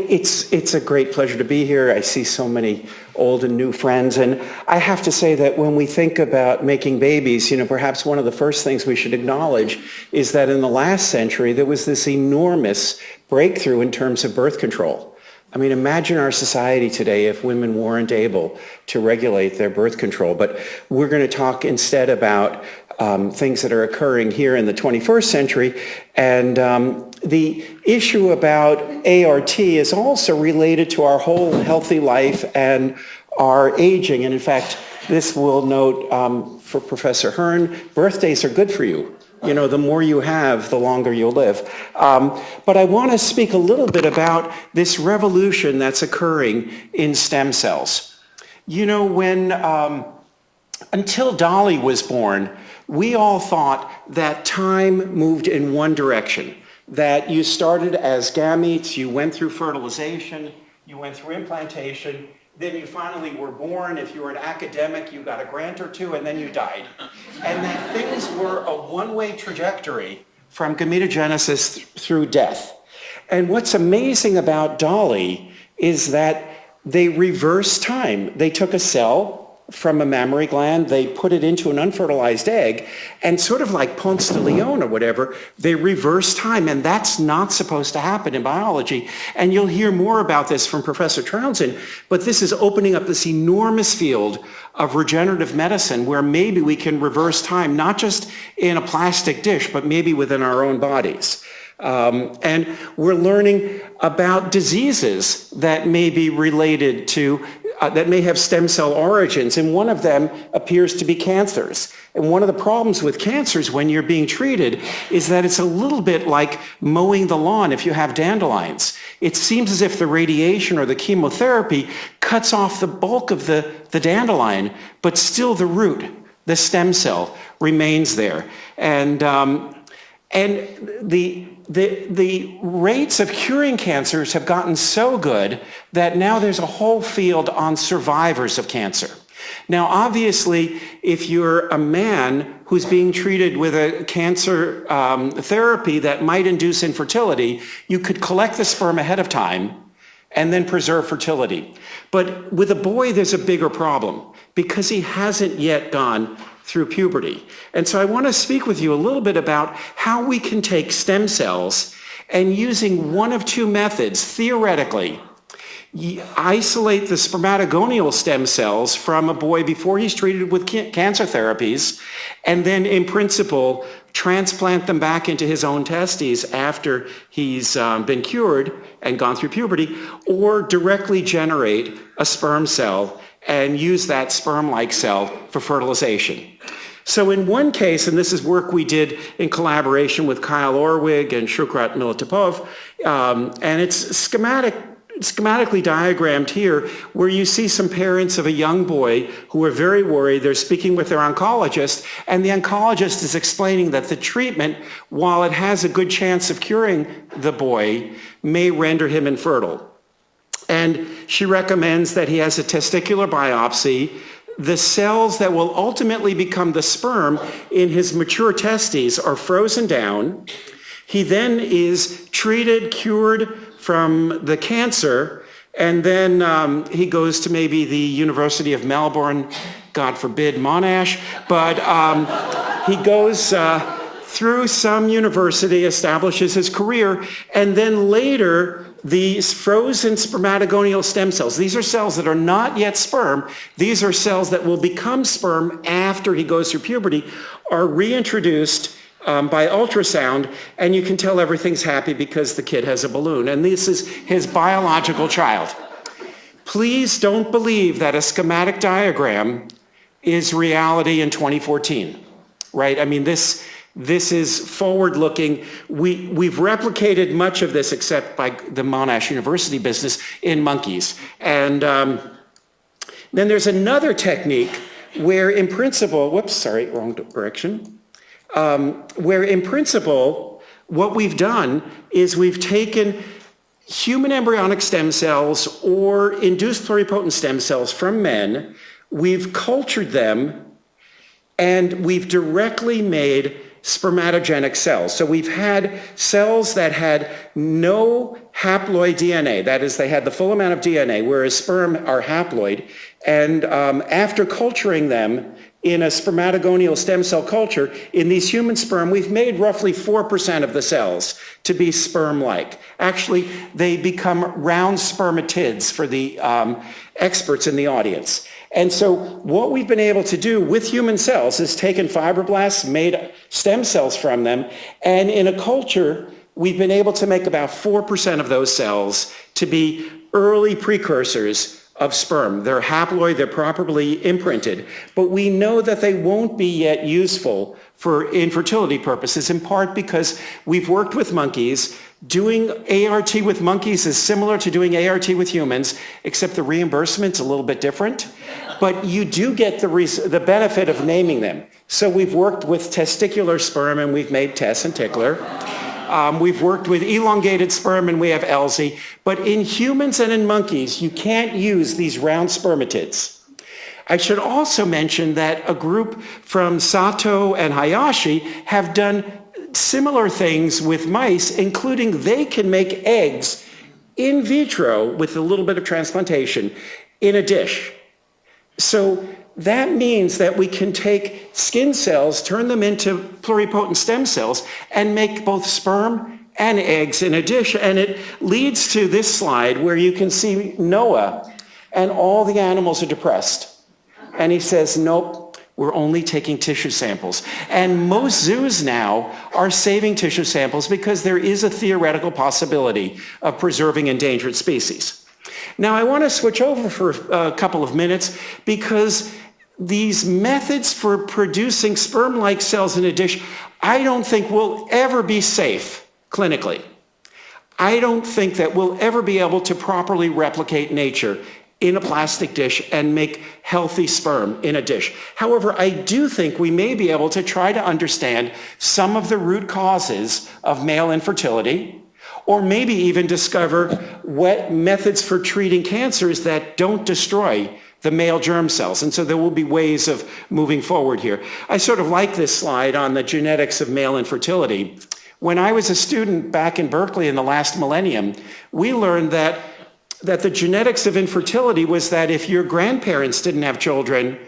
It's a great pleasure to be here. I see so many old and new friends, and I have to say that when we think about making babies, perhaps one of the first things we should acknowledge is that in the last century there was this enormous breakthrough in terms of birth control. I mean, imagine our society today if women weren't able to regulate their birth control. But we're going to talk instead about things that are occurring here in the 21st century. And the issue about ART is also related to our whole healthy life and our aging. And in fact, this will note for Professor Hearn, birthdays are good for you. The more you have, the longer you'll live. But I want to speak a little bit about this revolution that's occurring in stem cells. Until Dolly was born, we all thought that time moved in one direction, that you started as gametes, you went through fertilization, you went through implantation, then you finally were born. If you were an academic, you got a grant or two, and then you died. And that things were a one-way trajectory from gametogenesis through death. And what's amazing about Dolly is that they reversed time. They took a cell from a mammary gland, they put it into an unfertilized egg, and sort of like Ponce de Leon or whatever, they reverse time, and that's not supposed to happen in biology. And you'll hear more about this from Professor Trounsden, but this is opening up this enormous field of regenerative medicine where maybe we can reverse time, not just in a plastic dish, but maybe within our own bodies. And we're learning about diseases that may be related to that may have stem cell origins, and one of them appears to be cancers. And one of the problems with cancers when you're being treated is that it's a little bit like mowing the lawn if you have dandelions. It seems as if the radiation or the chemotherapy cuts off the bulk of the dandelion, but still the root, the stem cell, remains there. And the rates of curing cancers have gotten so good that now there's a whole field on survivors of cancer. Now, obviously, if you're a man who's being treated with a cancer therapy that might induce infertility, you could collect the sperm ahead of time and then preserve fertility. But with a boy, there's a bigger problem because he hasn't yet gone through puberty. And so I want to speak with you a little bit about how we can take stem cells and using one of two methods, theoretically, isolate the spermatogonial stem cells from a boy before he's treated with cancer therapies, and then in principle, transplant them back into his own testes after he's been cured and gone through puberty, or directly generate a sperm cell and use that sperm-like cell for fertilization. So in one case, and this is work we did in collaboration with Kyle Orwig and Shukrat Militipov, and it's schematically diagrammed here, where you see some parents of a young boy who are very worried. They're speaking with their oncologist, and the oncologist is explaining that the treatment, while it has a good chance of curing the boy, may render him infertile. And she recommends that he has a testicular biopsy. The cells that will ultimately become the sperm in his mature testes are frozen down. He then is treated, cured from the cancer, and then he goes to maybe the University of Melbourne, God forbid Monash, but he goes through some university, establishes his career, and then later these frozen spermatogonial stem cells, these are cells that are not yet sperm, these are cells that will become sperm after he goes through puberty, are reintroduced by ultrasound, and you can tell everything's happy because the kid has a balloon, and this is his biological child. Please don't believe that a schematic diagram is reality in 2014, right? I mean, this is forward-looking. We've replicated much of this, except by the Monash University business, in monkeys. And then there's another technique where in principle, wrong direction. Where in principle, what we've done is we've taken human embryonic stem cells or induced pluripotent stem cells from men, we've cultured them, and we've directly made spermatogenic cells. So we've had cells that had no haploid DNA. That is, they had the full amount of DNA, whereas sperm are haploid. And after culturing them in a spermatogonial stem cell culture, in these human sperm, we've made roughly 4% of the cells to be sperm-like. Actually, they become round spermatids for the experts in the audience. And so what we've been able to do with human cells is taken fibroblasts, made stem cells from them, and in a culture, we've been able to make about 4% of those cells to be early precursors of sperm. They're haploid, they're properly imprinted, but we know that they won't be yet useful for infertility purposes, in part because we've worked with monkeys. Doing ART with monkeys is similar to doing ART with humans, except the reimbursement's a little bit different, but you do get the benefit of naming them. So we've worked with testicular sperm, and we've made Tess and Tickler. We've worked with elongated sperm, and we have Elsie. But in humans and in monkeys, you can't use these round spermatids. I should also mention that a group from Sato and Hayashi have done similar things with mice, including they can make eggs in vitro with a little bit of transplantation in a dish. So that means that we can take skin cells, turn them into pluripotent stem cells, and make both sperm and eggs in a dish. And it leads to this slide where you can see Noah, and all the animals are depressed. And he says, nope, we're only taking tissue samples. And most zoos now are saving tissue samples because there is a theoretical possibility of preserving endangered species. Now, I want to switch over for a couple of minutes because these methods for producing sperm-like cells in a dish, I don't think will ever be safe clinically. I don't think that we'll ever be able to properly replicate nature in a plastic dish and make healthy sperm in a dish. However, I do think we may be able to try to understand some of the root causes of male infertility, or maybe even discover what methods for treating cancers that don't destroy the male germ cells. And so there will be ways of moving forward here. I sort of like this slide on the genetics of male infertility. When I was a student back in Berkeley in the last millennium, we learned that the genetics of infertility was that if your grandparents didn't have children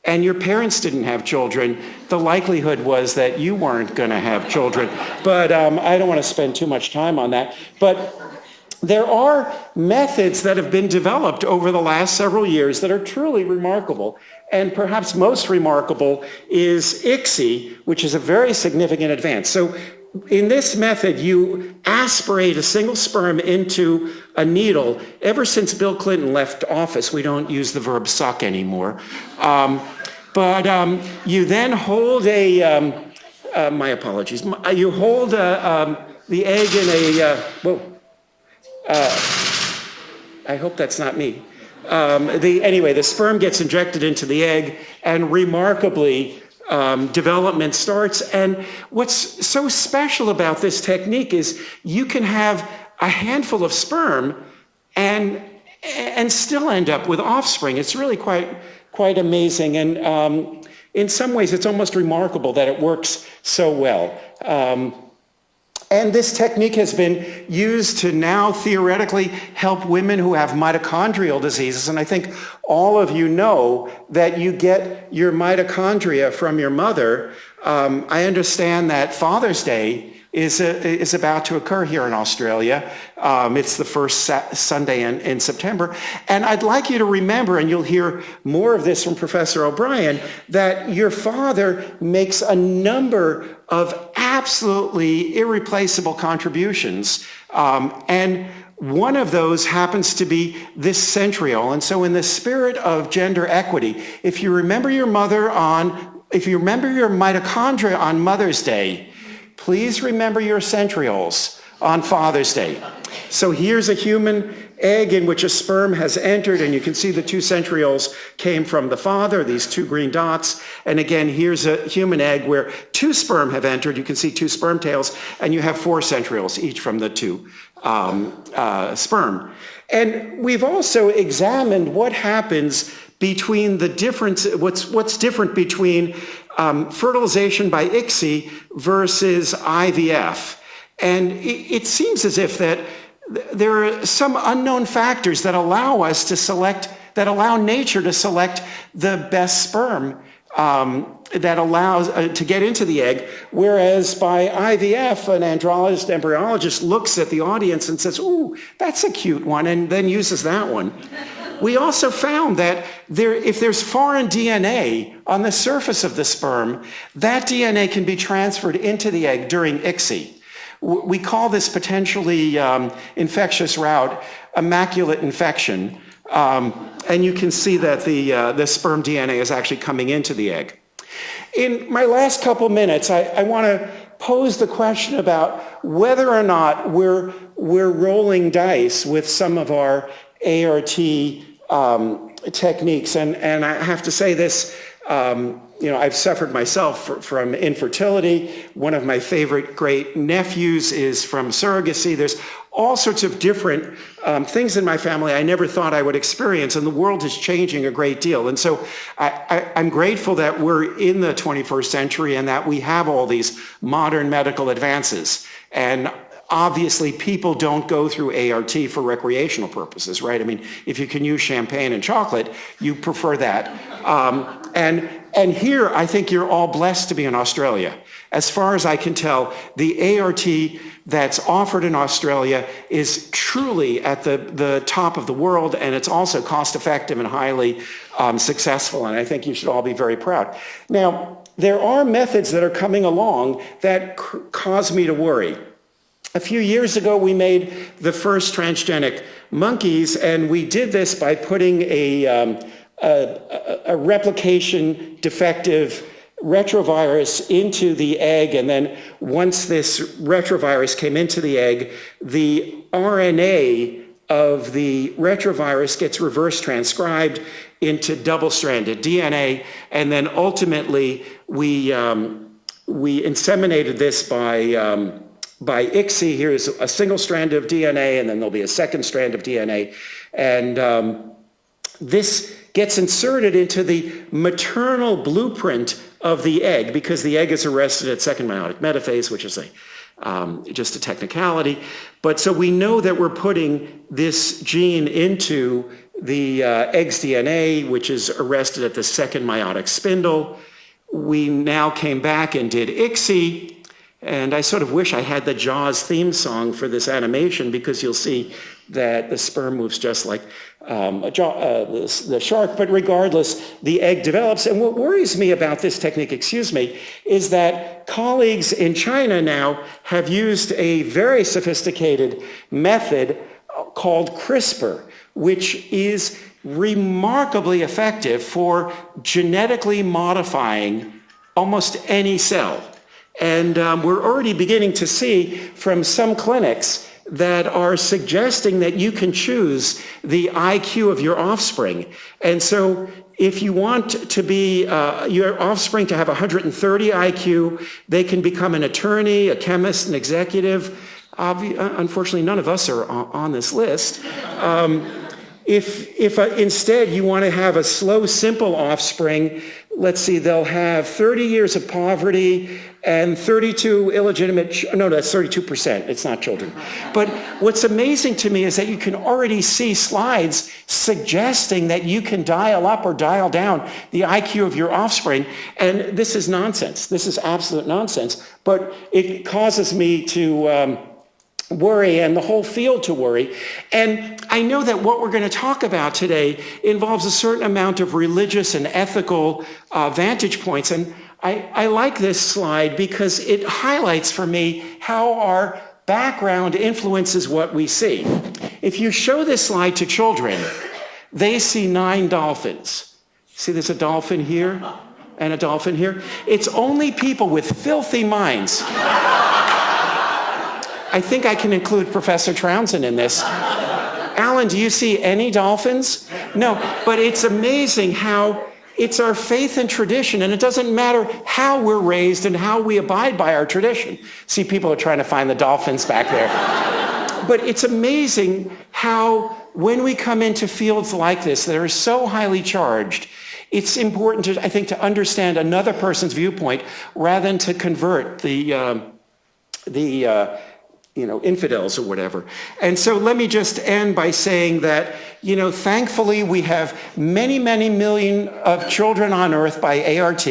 and your parents didn't have children, the likelihood was that you weren't going to have children. But I don't want to spend too much time on that. But there are methods that have been developed over the last several years that are truly remarkable. And perhaps most remarkable is ICSI, which is a very significant advance. So in this method, you aspirate a single sperm into a needle. Ever since Bill Clinton left office, we don't use the verb suck anymore. But you then hold my apologies. You hold the egg in I hope that's not me. Anyway, the sperm gets injected into the egg, and remarkably, development starts. And what's so special about this technique is you can have a handful of sperm and still end up with offspring. It's really quite amazing. And in some ways, it's almost remarkable that it works so well. And this technique has been used to now theoretically help women who have mitochondrial diseases. And I think all of you know that you get your mitochondria from your mother. I understand that Father's Day is about to occur here in Australia. It's the first Sunday in September. And I'd like you to remember, and you'll hear more of this from Professor O'Brien, that your father makes a number of absolutely irreplaceable contributions. And one of those happens to be this centriole. And so in the spirit of gender equity, if you remember your mitochondria on Mother's Day, please remember your centrioles on Father's Day. So here's a human egg in which a sperm has entered, and you can see the two centrioles came from the father, these two green dots. And again, here's a human egg where two sperm have entered. You can see two sperm tails, and you have four centrioles, each from the two sperm. And we've also examined what happens between the difference, what's different between fertilization by ICSI versus IVF. And it seems as if that there are some unknown factors that allow us to select, that allow nature to select the best sperm that allows to get into the egg, whereas by IVF, an andrologist, embryologist looks at the audience and says, ooh, that's a cute one, and then uses that one. We also found that if there's foreign DNA on the surface of the sperm, that DNA can be transferred into the egg during ICSI. We call this potentially infectious route immaculate infection. And you can see that the sperm DNA is actually coming into the egg. In my last couple minutes, I want to pose the question about whether or not we're rolling dice with some of our ART techniques. And I have to say this, I've suffered myself from infertility. One of my favorite great nephews is from surrogacy. There's all sorts of different things in my family I never thought I would experience, and the world is changing a great deal. And so I'm grateful that we're in the 21st century and that we have all these modern medical advances. And obviously, people don't go through ART for recreational purposes, right? I mean, if you can use champagne and chocolate, you prefer that. And here, I think you're all blessed to be in Australia. As far as I can tell, the ART that's offered in Australia is truly at the top of the world, and it's also cost-effective and highly successful, and I think you should all be very proud. Now, there are methods that are coming along that cause me to worry. A few years ago, we made the first transgenic monkeys, and we did this by putting a replication defective retrovirus into the egg, and then once this retrovirus came into the egg, the RNA of the retrovirus gets reverse transcribed into double-stranded DNA, and then ultimately we inseminated this by ICSI. Here's a single strand of DNA, and then there'll be a second strand of DNA, and this gets inserted into the maternal blueprint of the egg, because the egg is arrested at second meiotic metaphase, which is just a technicality. But so we know that we're putting this gene into the egg's DNA, which is arrested at the second meiotic spindle. We now came back and did ICSI, and I sort of wish I had the Jaws theme song for this animation, because you'll see that the sperm moves just like the shark, but regardless, the egg develops. And what worries me about this technique, is that colleagues in China now have used a very sophisticated method called CRISPR, which is remarkably effective for genetically modifying almost any cell. And we're already beginning to see from some clinics that are suggesting that you can choose the IQ of your offspring. And so if you want to be your offspring to have 130 IQ, they can become an attorney, a chemist, an executive. Unfortunately, none of us are on this list. If instead you want to have a slow, simple offspring, let's see, they'll have 30 years of poverty and 32 illegitimate, no, that's 32%, it's not children. But what's amazing to me is that you can already see slides suggesting that you can dial up or dial down the IQ of your offspring, and this is nonsense. This is absolute nonsense, but it causes me to worry, and the whole field to worry. And I know that what we're going to talk about today involves a certain amount of religious and ethical vantage points. And I like this slide because it highlights for me how our background influences what we see. If you show this slide to children, they see 9 dolphins. See, there's a dolphin here and a dolphin here. It's only people with filthy minds. I think I can include Professor Trounsend in this. Alan, do you see any dolphins? No, but it's amazing how it's our faith and tradition, and it doesn't matter how we're raised and how we abide by our tradition. See, people are trying to find the dolphins back there. But it's amazing how when we come into fields like this that are so highly charged, it's important to, I think, to understand another person's viewpoint rather than to convert the infidels or whatever. And so let me just end by saying that, thankfully we have many, many million of children on Earth by ART.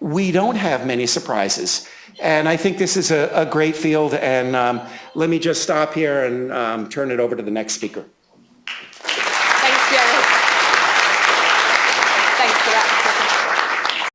We don't have many surprises. And I think this is a great field. And let me just stop here and turn it over to the next speaker.